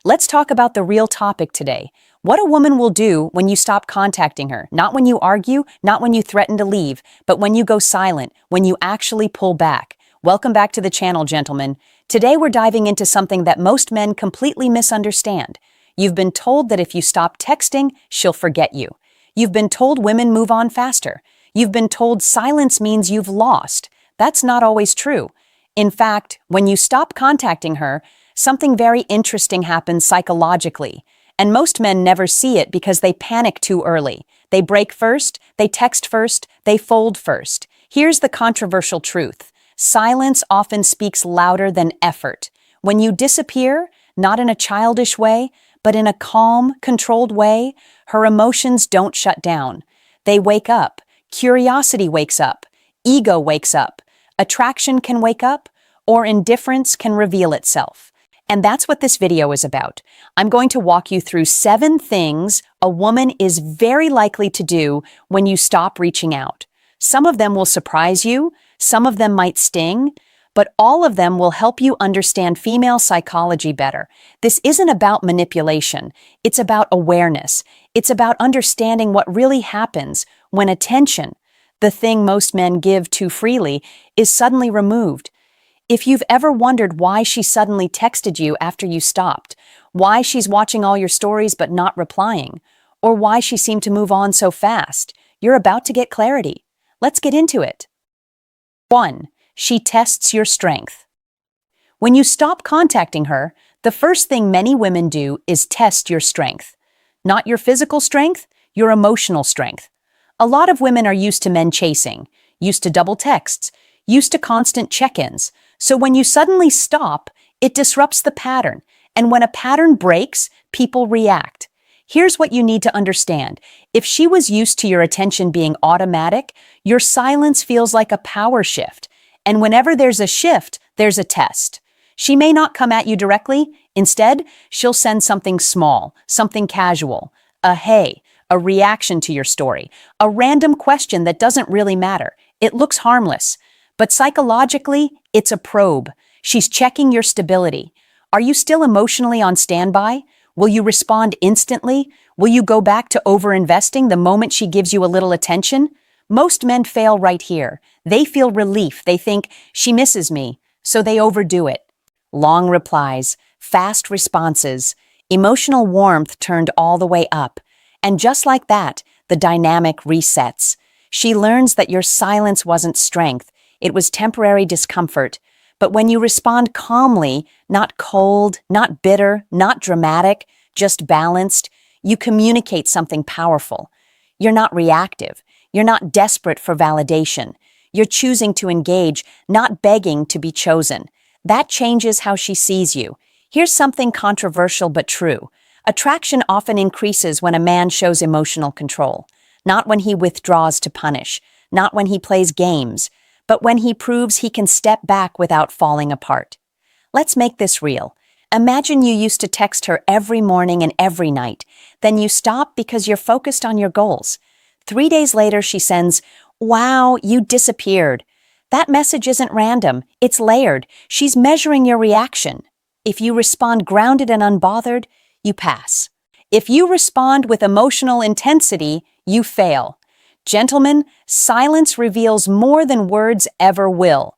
Let's talk about the real topic today. What a woman will do when you stop contacting her. Not when you argue, not when you threaten to leave, but when you go silent, when you actually pull back. Welcome back to the channel, gentlemen. Today we're diving into something that most men completely misunderstand. You've been told that if you stop texting, she'll forget you. You've been told women move on faster. You've been told silence means you've lost. That's not always true. In fact, when you stop contacting her, something very interesting happens psychologically. And most men never see it because they panic too early. They break first, they text first, they fold first. Here's the controversial truth. Silence often speaks louder than effort. When you disappear, not in a childish way, but in a calm, controlled way, her emotions don't shut down. They wake up. Curiosity wakes up. Ego wakes up. Attraction can wake up, or indifference can reveal itself. And that's what this video is about. I'm going to walk you through 7 things a woman is very likely to do when you stop reaching out. Some of them will surprise you, some of them might sting, but all of them will help you understand female psychology better. This isn't about manipulation. It's about awareness. It's about understanding what really happens when attention, the thing most men give too freely, is suddenly removed. If you've ever wondered why she suddenly texted you after you stopped, why she's watching all your stories but not replying, or why she seemed to move on so fast, you're about to get clarity. Let's get into it. 1. She tests your strength. When you stop contacting her, the first thing many women do is test your strength. Not your physical strength, your emotional strength. A lot of women are used to men chasing, used to double texts, used to constant check-ins. So when you suddenly stop, it disrupts the pattern. And when a pattern breaks, people react. Here's what you need to understand. If she was used to your attention being automatic, your silence feels like a power shift. And whenever there's a shift, there's a test. She may not come at you directly. Instead, she'll send something small, something casual, a hey, a reaction to your story, a random question that doesn't really matter. It looks harmless. But psychologically, it's a probe. She's checking your stability. Are you still emotionally on standby? Will you respond instantly? Will you go back to overinvesting the moment she gives you a little attention? Most men fail right here. They feel relief. They think, she misses me, so they overdo it. Long replies, fast responses, emotional warmth turned all the way up. And just like that, the dynamic resets. She learns that your silence wasn't strength. It was temporary discomfort. But when you respond calmly, not cold, not bitter, not dramatic, just balanced, you communicate something powerful. You're not reactive. You're not desperate for validation. You're choosing to engage, not begging to be chosen. That changes how she sees you. Here's something controversial but true. Attraction often increases when a man shows emotional control. Not when he withdraws to punish. Not when he plays games. But when he proves he can step back without falling apart. Let's make this real. Imagine you used to text her every morning and every night. Then you stop because you're focused on your goals. 3 days later, she sends, "Wow, you disappeared." That message isn't random. It's layered. She's measuring your reaction. If you respond grounded and unbothered, you pass. If you respond with emotional intensity, you fail. Gentlemen, silence reveals more than words ever will.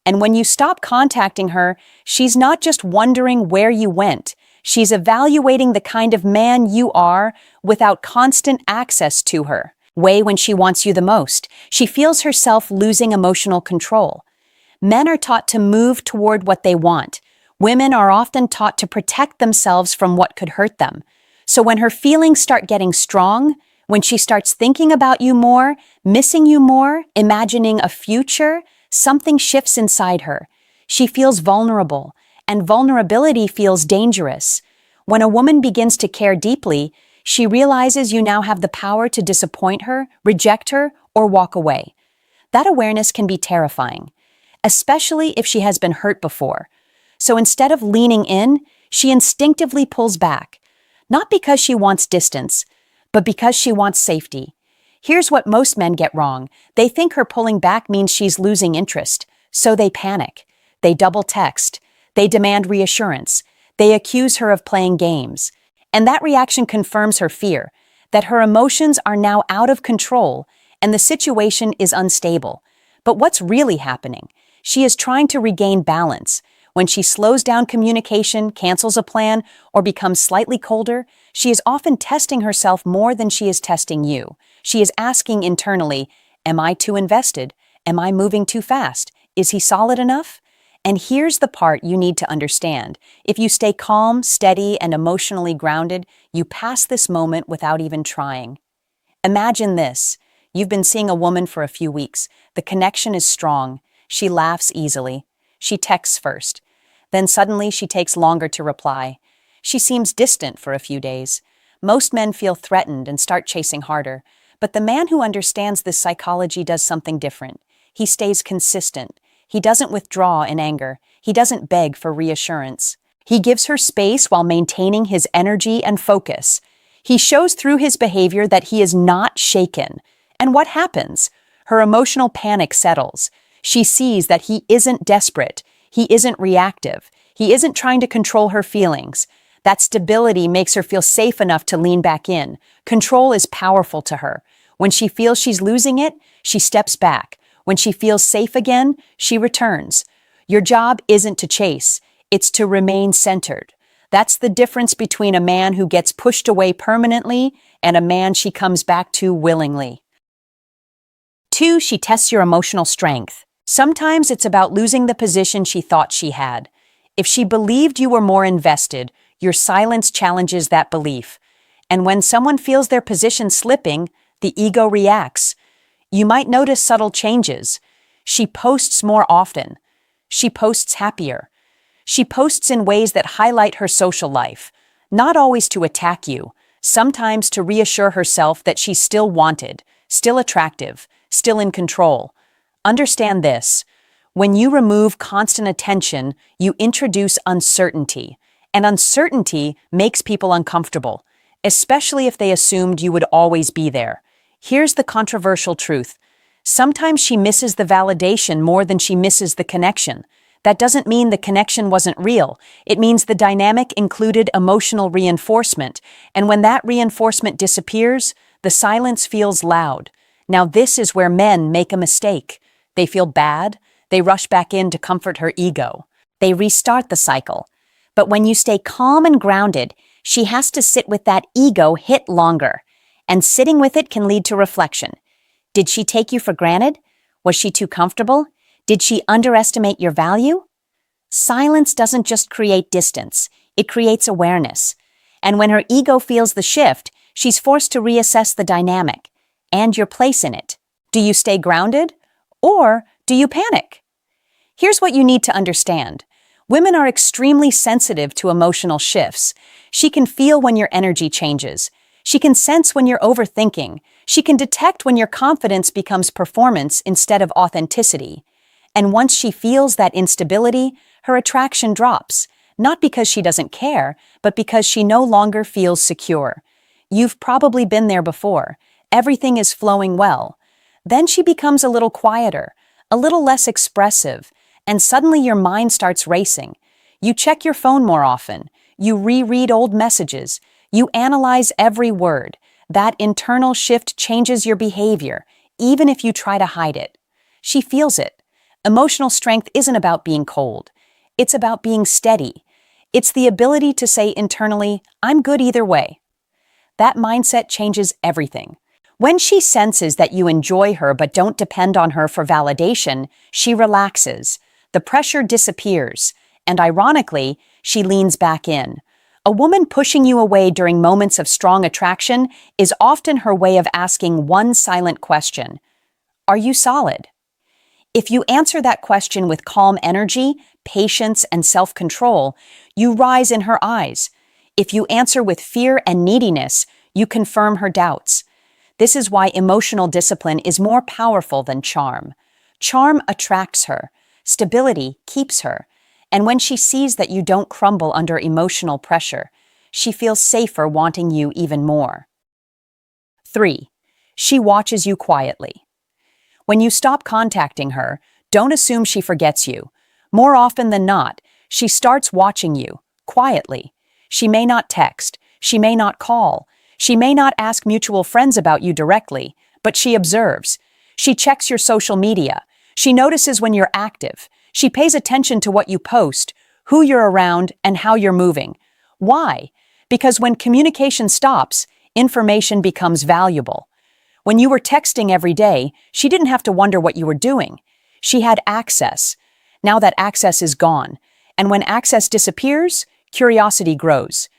And when you stop contacting her, she's not just wondering where you went. She's evaluating the kind of man you are without constant access to her. When she wants you the most, she feels herself losing emotional control. Men are taught to move toward what they want. Women are often taught to protect themselves from what could hurt them. So when her feelings start getting strong, when she starts thinking about you more, missing you more, imagining a future, something shifts inside her. She feels vulnerable, and vulnerability feels dangerous. When a woman begins to care deeply, she realizes you now have the power to disappoint her, reject her, or walk away. That awareness can be terrifying, especially if she has been hurt before. So instead of leaning in, she instinctively pulls back, not because she wants distance, but because she wants safety. Here's what most men get wrong. They think her pulling back means she's losing interest, so they panic. They double text. They demand reassurance. They accuse her of playing games. And that reaction confirms her fear that her emotions are now out of control and the situation is unstable. But what's really happening? She is trying to regain balance. When she slows down communication, cancels a plan, or becomes slightly colder, she is often testing herself more than she is testing you. She is asking internally, am I too invested? Am I moving too fast? Is he solid enough? And here's the part you need to understand. If you stay calm, steady, and emotionally grounded, you pass this moment without even trying. Imagine this. You've been seeing a woman for a few weeks. The connection is strong. She laughs easily. She texts first. Then suddenly she takes longer to reply. She seems distant for a few days. Most men feel threatened and start chasing harder. But the man who understands this psychology does something different. He stays consistent. He doesn't withdraw in anger. He doesn't beg for reassurance. He gives her space while maintaining his energy and focus. He shows through his behavior that he is not shaken. And what happens? Her emotional panic settles. She sees that he isn't desperate. He isn't reactive. He isn't trying to control her feelings. That stability makes her feel safe enough to lean back in. Control is powerful to her. When she feels she's losing it, she steps back. When she feels safe again, she returns. Your job isn't to chase. It's to remain centered. That's the difference between a man who gets pushed away permanently and a man she comes back to willingly. 2. She tests your emotional strength. Sometimes it's about losing the position she thought she had. If she believed you were more invested, your silence challenges that belief. And when someone feels their position slipping, the ego reacts. You might notice subtle changes. She posts more often. She posts happier. She posts in ways that highlight her social life, not always to attack you, sometimes to reassure herself that she's still wanted, still attractive, still in control. Understand this. When you remove constant attention, you introduce uncertainty, and uncertainty makes people uncomfortable, especially if they assumed you would always be there. Here's the controversial truth. Sometimes she misses the validation more than she misses the connection. That doesn't mean the connection wasn't real. It means the dynamic included emotional reinforcement, and when that reinforcement disappears, the silence feels loud. Now this is where men make a mistake. They feel bad. They rush back in to comfort her ego. They restart the cycle. But when you stay calm and grounded, she has to sit with that ego hit longer. And sitting with it can lead to reflection. Did she take you for granted? Was she too comfortable? Did she underestimate your value? Silence doesn't just create distance. It creates awareness. And when her ego feels the shift, she's forced to reassess the dynamic and your place in it. Do you stay grounded? Or do you panic? Here's what you need to understand. Women are extremely sensitive to emotional shifts. She can feel when your energy changes. She can sense when you're overthinking. She can detect when your confidence becomes performance instead of authenticity. And once she feels that instability, her attraction drops, not because she doesn't care, but because she no longer feels secure. You've probably been there before. Everything is flowing well. Then she becomes a little quieter, a little less expressive, and suddenly your mind starts racing. You check your phone more often. You reread old messages. You analyze every word. That internal shift changes your behavior, even if you try to hide it. She feels it. Emotional strength isn't about being cold. It's about being steady. It's the ability to say internally, I'm good either way. That mindset changes everything. When she senses that you enjoy her but don't depend on her for validation, she relaxes. The pressure disappears, and ironically, she leans back in. A woman pushing you away during moments of strong attraction is often her way of asking one silent question. Are you solid? If you answer that question with calm energy, patience, and self-control, you rise in her eyes. If you answer with fear and neediness, you confirm her doubts. This is why emotional discipline is more powerful than charm. Charm attracts her. Stability keeps her. And when she sees that you don't crumble under emotional pressure, she feels safer wanting you even more. 3. She watches you quietly. When you stop contacting her, don't assume she forgets you. More often than not, she starts watching you, quietly. She may not text, she may not call, she may not ask mutual friends about you directly, but she observes. She checks your social media. She notices when you're active. She pays attention to what you post, who you're around, and how you're moving. Why? Because when communication stops, information becomes valuable. When you were texting every day, she didn't have to wonder what you were doing. She had access. Now that access is gone. And when access disappears, curiosity grows.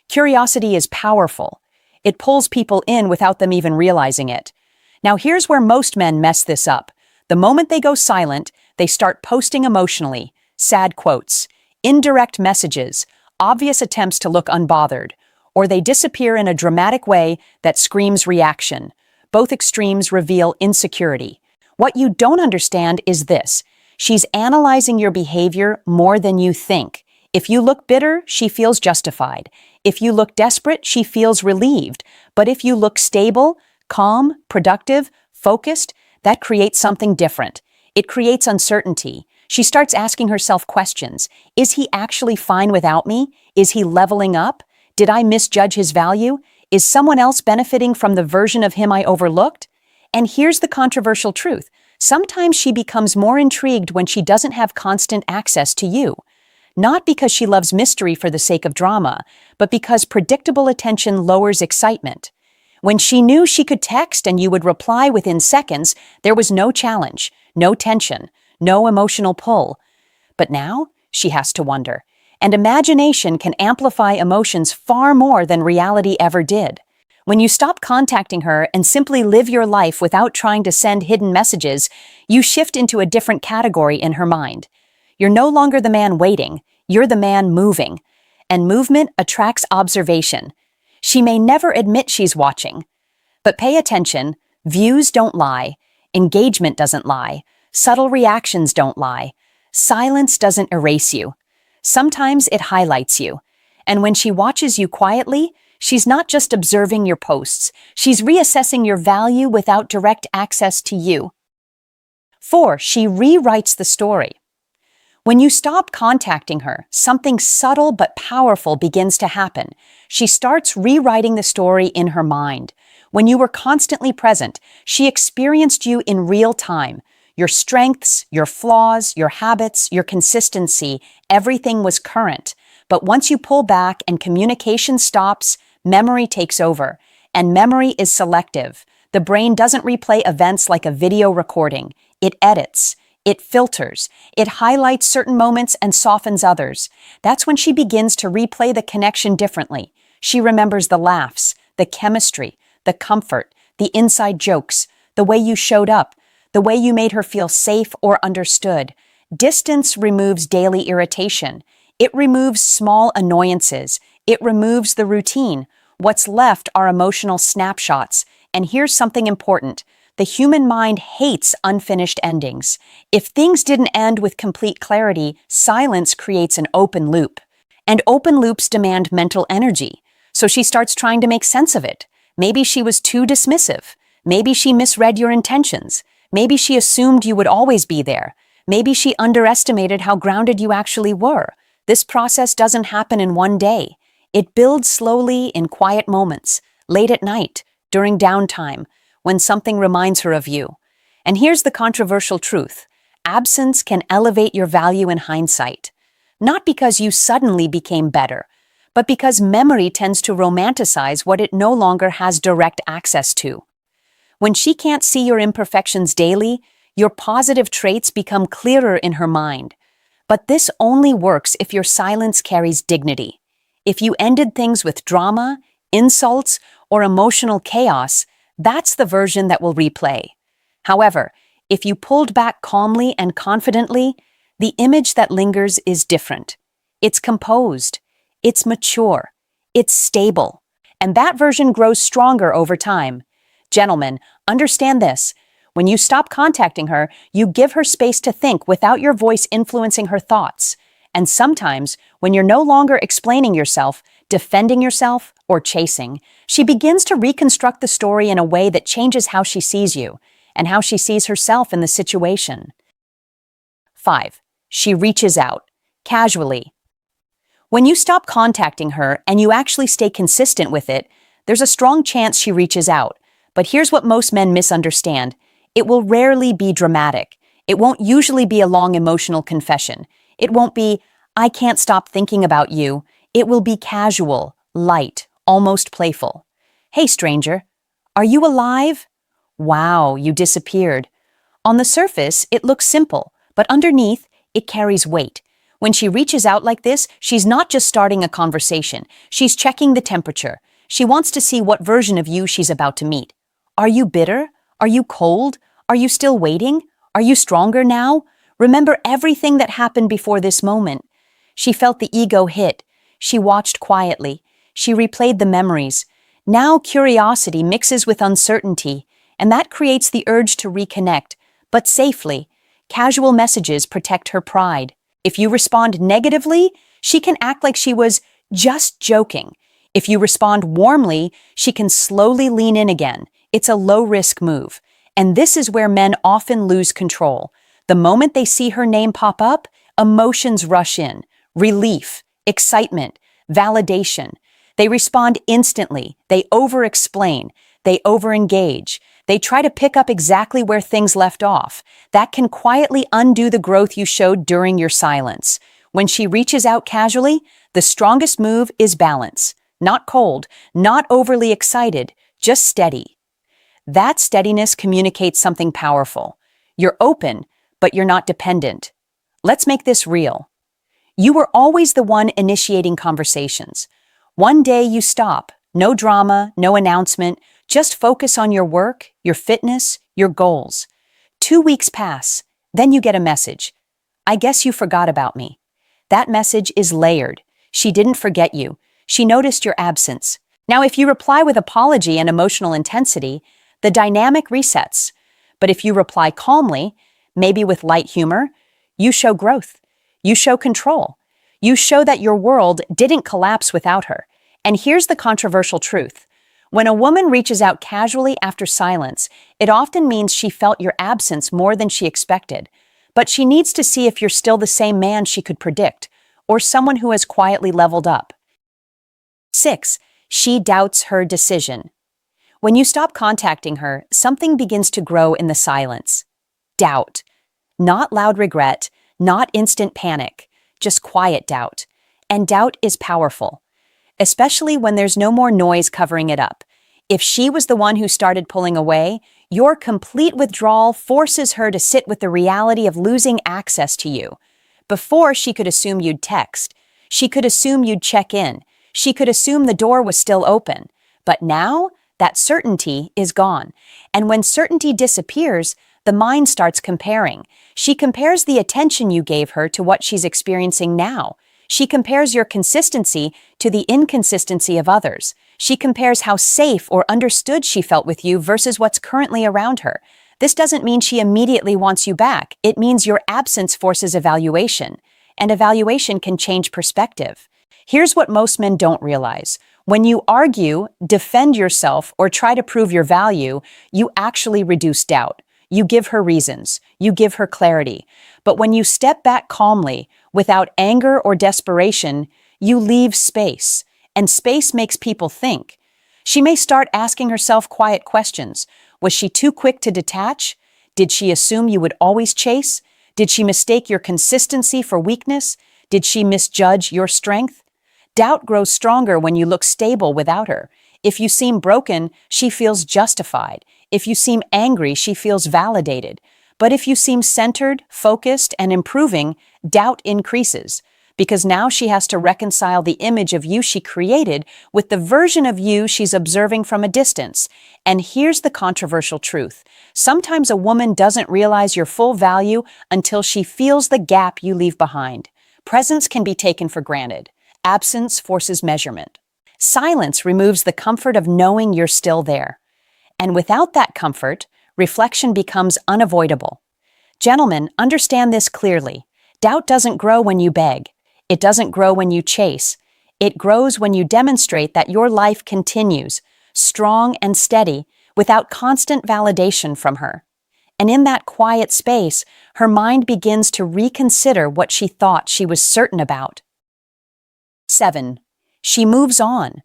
Curiosity is powerful. It pulls people in without them even realizing it. Now here's where most men mess this up. The moment they go silent, they start posting emotionally, sad quotes, indirect messages, obvious attempts to look unbothered, or they disappear in a dramatic way that screams reaction. Both extremes reveal insecurity. What you don't understand is this. She's analyzing your behavior more than you think. If you look bitter, she feels justified. If you look desperate, she feels relieved. But if you look stable, calm, productive, focused, that creates something different. It creates uncertainty. She starts asking herself questions. Is he actually fine without me? Is he leveling up? Did I misjudge his value? Is someone else benefiting from the version of him I overlooked? And here's the controversial truth. Sometimes she becomes more intrigued when she doesn't have constant access to you. Not because she loves mystery for the sake of drama, but because predictable attention lowers excitement. When she knew she could text and you would reply within seconds, there was no challenge, no tension, no emotional pull. But now, she has to wonder. And imagination can amplify emotions far more than reality ever did. When you stop contacting her and simply live your life without trying to send hidden messages, you shift into a different category in her mind. You're no longer the man waiting, you're the man moving. And movement attracts observation. She may never admit she's watching. But pay attention, views don't lie, engagement doesn't lie, subtle reactions don't lie, silence doesn't erase you. Sometimes it highlights you. And when she watches you quietly, she's not just observing your posts, she's reassessing your value without direct access to you. 4. She rewrites the story. When you stop contacting her, something subtle but powerful begins to happen. She starts rewriting the story in her mind. When you were constantly present, she experienced you in real time. Your strengths, your flaws, your habits, your consistency, everything was current. But once you pull back and communication stops, memory takes over. And memory is selective. The brain doesn't replay events like a video recording. It edits. It filters. It highlights certain moments and softens others. That's when she begins to replay the connection differently. She remembers the laughs, the chemistry, the comfort, the inside jokes, the way you showed up, the way you made her feel safe or understood. Distance removes daily irritation. It removes small annoyances. It removes the routine. What's left are emotional snapshots. And here's something important. The human mind hates unfinished endings. If things didn't end with complete clarity, silence creates an open loop. And open loops demand mental energy. So she starts trying to make sense of it. Maybe she was too dismissive. Maybe she misread your intentions. Maybe she assumed you would always be there. Maybe she underestimated how grounded you actually were. This process doesn't happen in one day. It builds slowly in quiet moments, late at night, during downtime, when something reminds her of you. And here's the controversial truth. Absence can elevate your value in hindsight. Not because you suddenly became better, but because memory tends to romanticize what it no longer has direct access to. When she can't see your imperfections daily, your positive traits become clearer in her mind. But this only works if your silence carries dignity. If you ended things with drama, insults, or emotional chaos, that's the version that will replay. However, if you pulled back calmly and confidently, the image that lingers is different. It's composed, it's mature, it's stable, and that version grows stronger over time. Gentlemen, understand this. When you stop contacting her, you give her space to think without your voice influencing her thoughts. And sometimes, when you're no longer explaining yourself, defending yourself, or chasing, she begins to reconstruct the story in a way that changes how she sees you and how she sees herself in the situation. 5. She reaches out, casually. When you stop contacting her and you actually stay consistent with it, there's a strong chance she reaches out. But here's what most men misunderstand. It will rarely be dramatic. It won't usually be a long emotional confession. It won't be, "I can't stop thinking about you." It will be casual, light, almost playful. "Hey, stranger, are you alive? Wow, you disappeared." On the surface, it looks simple, but underneath, it carries weight. When she reaches out like this, she's not just starting a conversation. She's checking the temperature. She wants to see what version of you she's about to meet. Are you bitter? Are you cold? Are you still waiting? Are you stronger now? Remember everything that happened before this moment. She felt the ego hit. She watched quietly. She replayed the memories. Now curiosity mixes with uncertainty, and that creates the urge to reconnect, but safely. Casual messages protect her pride. If you respond negatively, she can act like she was just joking. If you respond warmly, she can slowly lean in again. It's a low-risk move. And this is where men often lose control. The moment they see her name pop up, emotions rush in. Relief, excitement, validation. They respond instantly. They over-explain. They over-engage. They try to pick up exactly where things left off. That can quietly undo the growth you showed during your silence. When she reaches out casually, the strongest move is balance. Not cold, not overly excited, just steady. That steadiness communicates something powerful. You're open, but you're not dependent. Let's make this real. You were always the one initiating conversations. One day you stop. No drama, no announcement, just focus on your work, your fitness, your goals. 2 weeks pass, then you get a message. "I guess you forgot about me." That message is layered. She didn't forget you. She noticed your absence. Now, if you reply with apology and emotional intensity, the dynamic resets. But if you reply calmly, maybe with light humor, you show growth. You show control. You show that your world didn't collapse without her. And here's the controversial truth. When a woman reaches out casually after silence, it often means she felt your absence more than she expected. But she needs to see if you're still the same man she could predict, or someone who has quietly leveled up. 6. She doubts her decision. When you stop contacting her, something begins to grow in the silence. Doubt. Not loud regret, not instant panic, just quiet doubt. And doubt is powerful, especially when there's no more noise covering it up. If she was the one who started pulling away, your complete withdrawal forces her to sit with the reality of losing access to you. Before, she could assume you'd text. She could assume you'd check in. She could assume the door was still open. But now, that certainty is gone. And when certainty disappears, the mind starts comparing. She compares the attention you gave her to what she's experiencing now. She compares your consistency to the inconsistency of others. She compares how safe or understood she felt with you versus what's currently around her. This doesn't mean she immediately wants you back. It means your absence forces evaluation, and evaluation can change perspective. Here's what most men don't realize. When you argue, defend yourself, or try to prove your value, you actually reduce doubt. You give her reasons. You give her clarity. But when you step back calmly, without anger or desperation, you leave space. And space makes people think. She may start asking herself quiet questions. Was she too quick to detach? Did she assume you would always chase? Did she mistake your consistency for weakness? Did she misjudge your strength? Doubt grows stronger when you look stable without her. If you seem broken, she feels justified. If you seem angry, she feels validated. But if you seem centered, focused, and improving, doubt increases. Because now she has to reconcile the image of you she created with the version of you she's observing from a distance. And here's the controversial truth. Sometimes a woman doesn't realize your full value until she feels the gap you leave behind. Presence can be taken for granted. Absence forces measurement. Silence removes the comfort of knowing you're still there. And without that comfort, reflection becomes unavoidable. Gentlemen, understand this clearly. Doubt doesn't grow when you beg. It doesn't grow when you chase. It grows when you demonstrate that your life continues, strong and steady, without constant validation from her. And in that quiet space, her mind begins to reconsider what she thought she was certain about. 7. She moves on.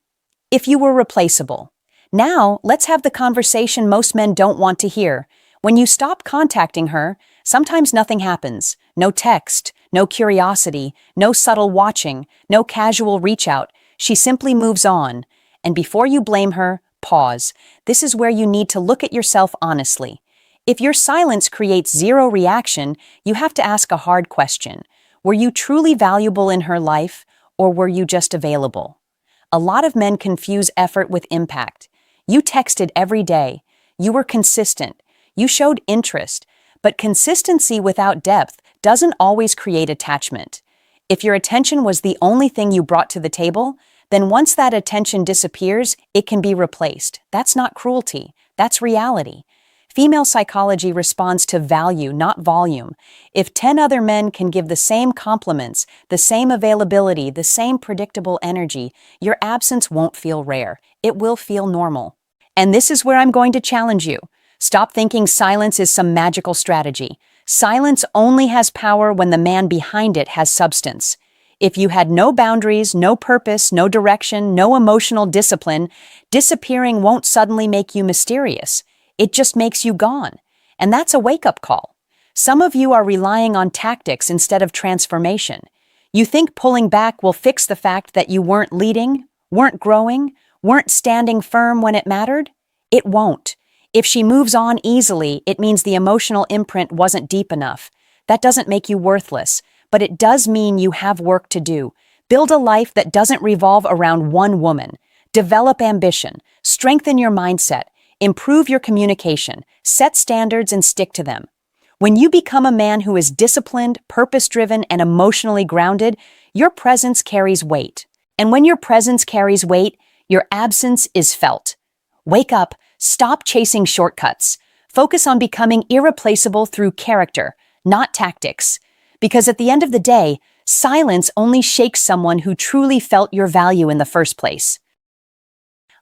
If you were replaceable. Now, let's have the conversation most men don't want to hear. When you stop contacting her, sometimes nothing happens. No text, no curiosity, no subtle watching, no casual reach out. She simply moves on. And before you blame her, pause. This is where you need to look at yourself honestly. If your silence creates zero reaction, you have to ask a hard question. Were you truly valuable in her life, or were you just available? A lot of men confuse effort with impact. You texted every day. You were consistent. You showed interest. But consistency without depth doesn't always create attachment. If your attention was the only thing you brought to the table, then once that attention disappears, it can be replaced. That's not cruelty. That's reality. Female psychology responds to value, not volume. If 10 other men can give the same compliments, the same availability, the same predictable energy, your absence won't feel rare. It will feel normal. And this is where I'm going to challenge you. Stop thinking silence is some magical strategy. Silence only has power when the man behind it has substance. If you had no boundaries, no purpose, no direction, no emotional discipline, disappearing won't suddenly make you mysterious. It just makes you gone. And that's a wake-up call. Some of you are relying on tactics instead of transformation. You think pulling back will fix the fact that you weren't leading, weren't growing, weren't standing firm when it mattered? It won't. If she moves on easily, it means the emotional imprint wasn't deep enough. That doesn't make you worthless, but it does mean you have work to do. Build a life that doesn't revolve around one woman. Develop ambition. Strengthen your mindset. Improve your communication, set standards, and stick to them. When you become a man who is disciplined, purpose-driven, and emotionally grounded, your presence carries weight. And when your presence carries weight, your absence is felt. Wake up, stop chasing shortcuts. Focus on becoming irreplaceable through character, not tactics. Because at the end of the day, silence only shakes someone who truly felt your value in the first place.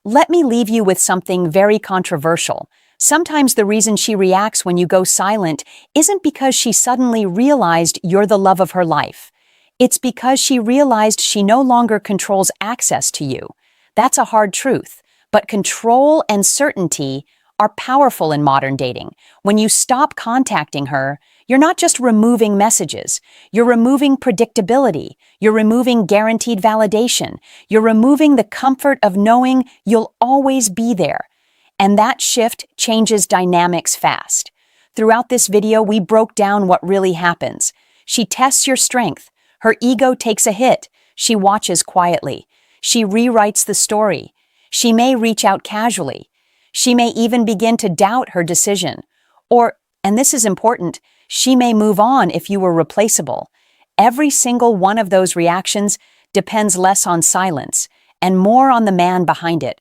Let me leave you with something very controversial. Sometimes the reason she reacts when you go silent isn't because she suddenly realized you're the love of her life. It's because she realized she no longer controls access to you. That's a hard truth, but control and certainty are powerful in modern dating. When you stop contacting her, you're not just removing messages. You're removing predictability. You're removing guaranteed validation. You're removing the comfort of knowing you'll always be there. And that shift changes dynamics fast. Throughout this video, we broke down what really happens. She tests your strength. Her ego takes a hit. She watches quietly. She rewrites the story. She may reach out casually. She may even begin to doubt her decision. Or, and this is important, she may move on if you were replaceable. Every single one of those reactions depends less on silence and more on the man behind it.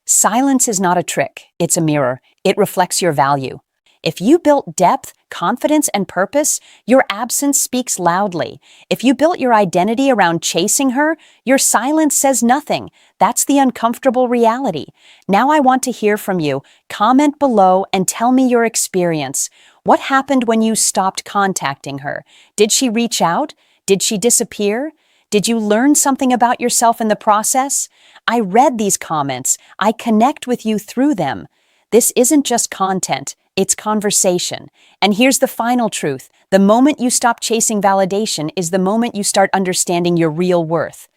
Silence is not a trick, it's a mirror. It reflects your value. If you built depth, confidence, and purpose, your absence speaks loudly. If you built your identity around chasing her, your silence says nothing. That's the uncomfortable reality. Now I want to hear from you. Comment below and tell me your experience. What happened when you stopped contacting her? Did she reach out? Did she disappear? Did you learn something about yourself in the process? I read these comments. I connect with you through them. This isn't just content, it's conversation. And here's the final truth. The moment you stop chasing validation is the moment you start understanding your real worth.